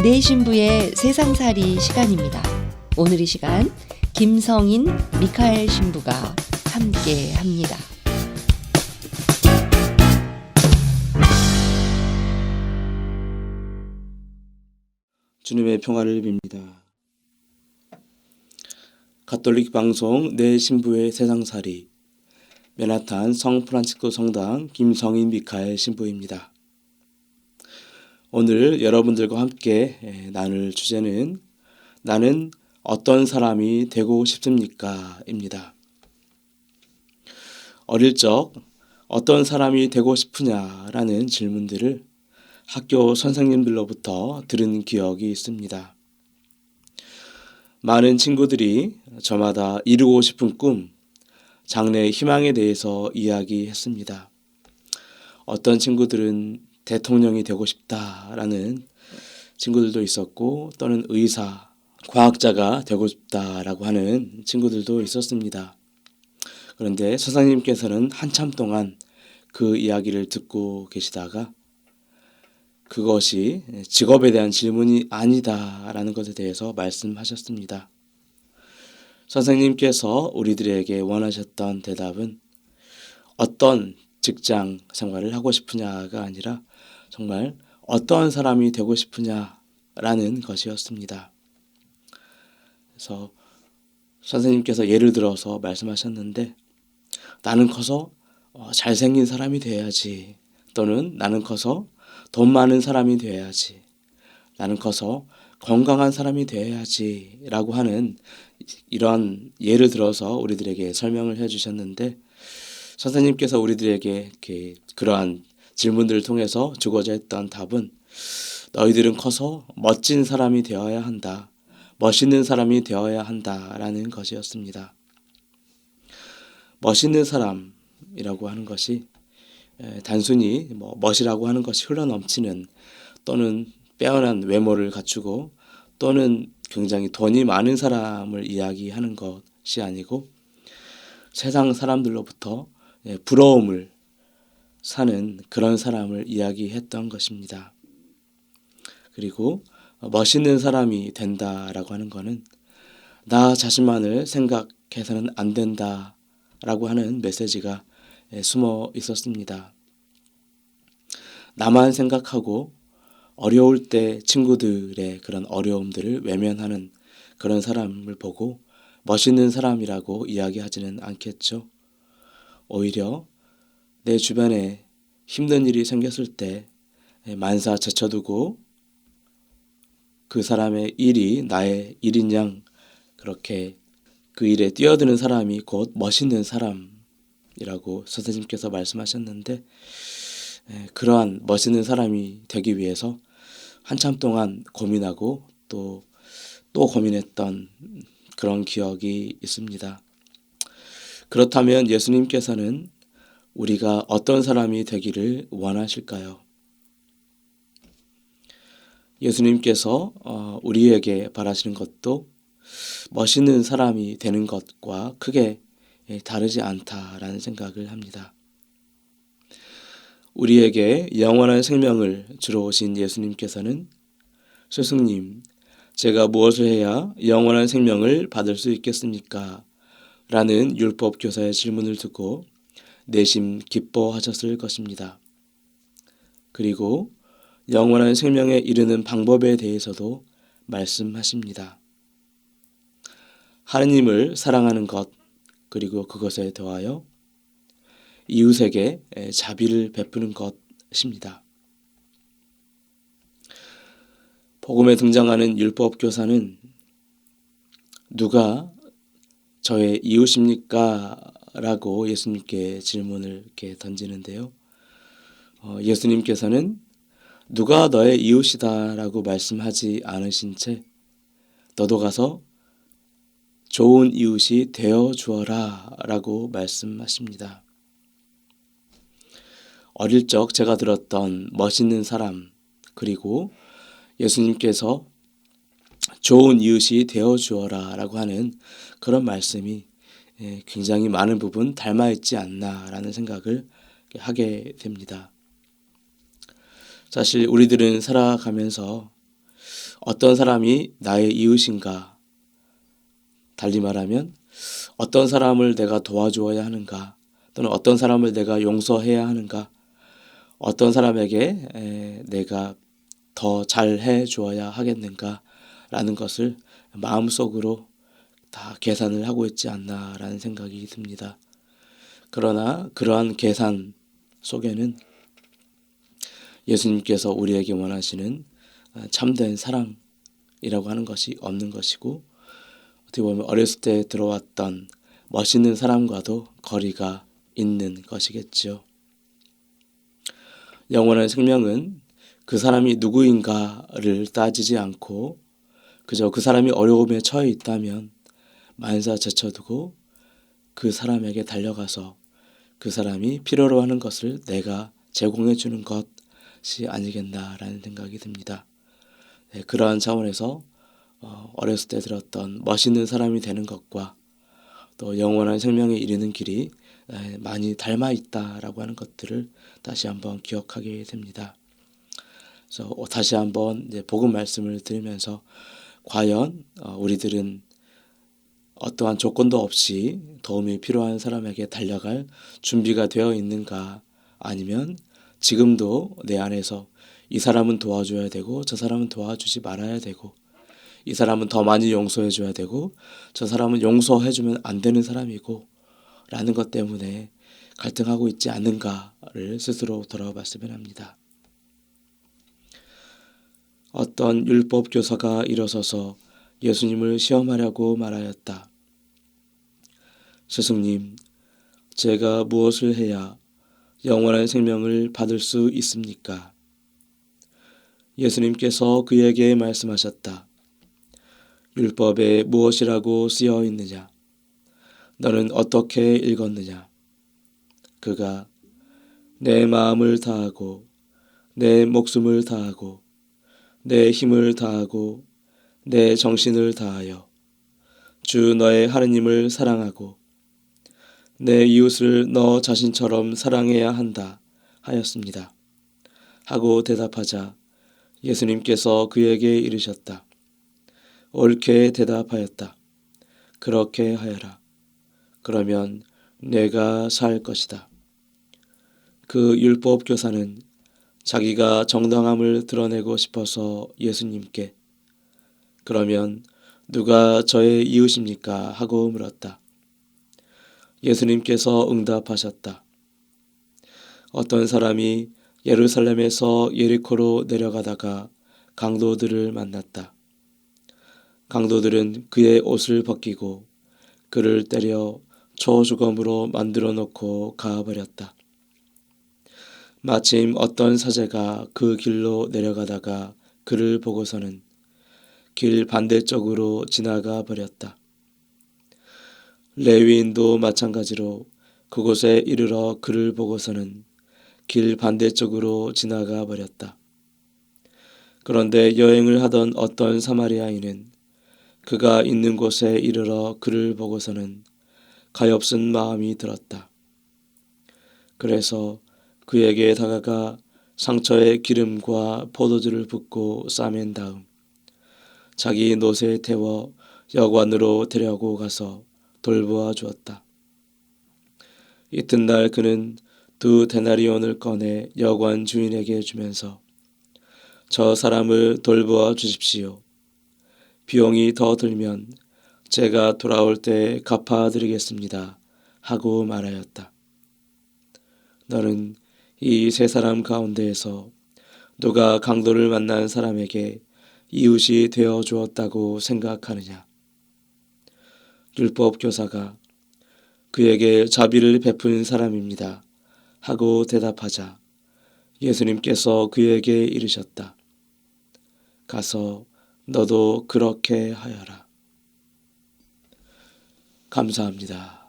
내 신부의 세상살이 시간입니다. 오늘 이 시간 김성인 미카엘 신부가 함께 합니다. 주님의 평화를 빕니다. 가톨릭 방송 내 신부의 세상살이, 맨하탄 성 프란치스코 성당 김성인 미카엘 신부입니다. 오늘 여러분들과 함께 나눌 주제는 나는 어떤 사람이 되고 싶습니까? 입니다. 어릴 적 어떤 사람이 되고 싶으냐라는 질문들을 학교 선생님들로부터 들은 기억이 있습니다. 많은 친구들이 저마다 이루고 싶은 꿈, 장래의 희망에 대해서 이야기했습니다. 어떤 친구들은 대통령이 되고 싶다라는 친구들도 있었고, 또는 의사, 과학자가 되고 싶다라고 하는 친구들도 있었습니다. 그런데 선생님께서는 한참 동안 그 이야기를 듣고 계시다가 그것이 직업에 대한 질문이 아니다라는 것에 대해서 말씀하셨습니다. 선생님께서 우리들에게 원하셨던 대답은 어떤 직장 생활을 하고 싶으냐가 아니라 정말 어떠한 사람이 되고 싶으냐라는 것이었습니다. 그래서 선생님께서 예를 들어서 말씀하셨는데, 나는 커서 잘생긴 사람이 돼야지, 또는 나는 커서 돈 많은 사람이 돼야지, 나는 커서 건강한 사람이 돼야지 라고 하는 이런 예를 들어서 우리들에게 설명을 해주셨는데, 선생님께서 우리들에게 그러한 질문들을 통해서 주고자 했던 답은 너희들은 커서 멋진 사람이 되어야 한다, 멋있는 사람이 되어야 한다라는 것이었습니다. 멋있는 사람이라고 하는 것이 단순히 멋이라고 하는 것이 흘러넘치는, 또는 빼어난 외모를 갖추고, 또는 굉장히 돈이 많은 사람을 이야기하는 것이 아니고 세상 사람들로부터 부러움을 사는 그런 사람을 이야기했던 것입니다. 그리고 멋있는 사람이 된다라고 하는 것은 나 자신만을 생각해서는 안 된다라고 하는 메시지가 숨어 있었습니다. 나만 생각하고 어려울 때 친구들의 그런 어려움들을 외면하는 그런 사람을 보고 멋있는 사람이라고 이야기하지는 않겠죠. 오히려 내 주변에 힘든 일이 생겼을 때 만사 제쳐두고 그 사람의 일이 나의 일인 양 그렇게 그 일에 뛰어드는 사람이 곧 멋있는 사람이라고 선생님께서 말씀하셨는데, 그러한 멋있는 사람이 되기 위해서 한참 동안 고민하고 또 고민했던 그런 기억이 있습니다. 그렇다면 예수님께서는 우리가 어떤 사람이 되기를 원하실까요? 예수님께서 우리에게 바라시는 것도 멋있는 사람이 되는 것과 크게 다르지 않다라는 생각을 합니다. 우리에게 영원한 생명을 주러 오신 예수님께서는 스승님, 제가 무엇을 해야 영원한 생명을 받을 수 있겠습니까? 라는 율법 교사의 질문을 듣고 내심 기뻐하셨을 것입니다. 그리고 영원한 생명에 이르는 방법에 대해서도 말씀하십니다. 하느님을 사랑하는 것, 그리고 그것에 더하여 이웃에게 자비를 베푸는 것입니다. 복음에 등장하는 율법 교사는 누가 저의 이웃입니까? 라고 예수님께 질문을 이렇게 던지는데요. 예수님께서는 누가 너의 이웃이다 라고 말씀하지 않으신 채 너도 가서 좋은 이웃이 되어 주어라 라고 말씀하십니다. 어릴 적 제가 들었던 멋있는 사람, 그리고 예수님께서 좋은 이웃이 되어 주어라 라고 하는 그런 말씀이 굉장히 많은 부분 닮아있지 않나라는 생각을 하게 됩니다. 사실 우리들은 살아가면서 어떤 사람이 나의 이웃인가? 달리 말하면 어떤 사람을 내가 도와주어야 하는가? 또는 어떤 사람을 내가 용서해야 하는가? 어떤 사람에게 내가 더 잘해 주어야 하겠는가? 라는 것을 마음속으로 다 계산을 하고 있지 않나라는 생각이 듭니다. 그러나 그러한 계산 속에는 예수님께서 우리에게 원하시는 참된 사랑이라고 하는 것이 없는 것이고, 어떻게 보면 어렸을 때 들어왔던 멋있는 사람과도 거리가 있는 것이겠죠. 영원한 생명은 그 사람이 누구인가를 따지지 않고 그저 그 사람이 어려움에 처해 있다면 만사 제쳐두고 그 사람에게 달려가서 그 사람이 필요로 하는 것을 내가 제공해 주는 것이 아니겠나라는 생각이 듭니다. 그러한 차원에서 어렸을 때 들었던 멋있는 사람이 되는 것과 또 영원한 생명에 이르는 길이 많이 닮아 있다라고 하는 것들을 다시 한번 기억하게 됩니다. 그래서 다시 한번 복음 말씀을 들으면서 과연 우리들은 어떠한 조건도 없이 도움이 필요한 사람에게 달려갈 준비가 되어 있는가? 아니면 지금도 내 안에서 이 사람은 도와줘야 되고 저 사람은 도와주지 말아야 되고 이 사람은 더 많이 용서해 줘야 되고 저 사람은 용서해 주면 안 되는 사람이고 라는 것 때문에 갈등하고 있지 않는가를 스스로 돌아봤으면 합니다. 어떤 율법 교사가 일어서서 예수님을 시험하려고 말하였다. 스승님, 제가 무엇을 해야 영원한 생명을 받을 수 있습니까? 예수님께서 그에게 말씀하셨다. 율법에 무엇이라고 쓰여 있느냐? 너는 어떻게 읽었느냐? 그가 내 마음을 다하고 내 목숨을 다하고 내 힘을 다하고 내 정신을 다하여 주 너의 하느님을 사랑하고 내 이웃을 너 자신처럼 사랑해야 한다 하였습니다. 하고 대답하자 예수님께서 그에게 이르셨다. 옳게 대답하였다. 그렇게 하여라. 그러면 내가 살 것이다. 그 율법 교사는 자기가 정당함을 드러내고 싶어서 예수님께 그러면 누가 저의 이웃입니까? 하고 물었다. 예수님께서 응답하셨다. 어떤 사람이 예루살렘에서 예리코로 내려가다가 강도들을 만났다. 강도들은 그의 옷을 벗기고 그를 때려 초주검으로 만들어 놓고 가버렸다. 마침 어떤 사제가 그 길로 내려가다가 그를 보고서는 길 반대쪽으로 지나가 버렸다. 레위인도 마찬가지로 그곳에 이르러 그를 보고서는 길 반대쪽으로 지나가 버렸다. 그런데 여행을 하던 어떤 사마리아인은 그가 있는 곳에 이르러 그를 보고서는 가엾은 마음이 들었다. 그래서 그에게 다가가 상처에 기름과 포도주를 붓고 싸맨 다음 자기 노새에 태워 여관으로 데려고 가서 돌보아 주었다. 이튿날 그는 2데나리온을 꺼내 여관 주인에게 주면서 저 사람을 돌보아 주십시오. 비용이 더 들면 제가 돌아올 때 갚아드리겠습니다. 하고 말하였다. 너는 이 세 사람 가운데에서 누가 강도를 만난 사람에게 이웃이 되어 주었다고 생각하느냐? 율법 교사가 그에게 자비를 베푼 사람입니다. 하고 대답하자 예수님께서 그에게 이르셨다. 가서 너도 그렇게 하여라. 감사합니다.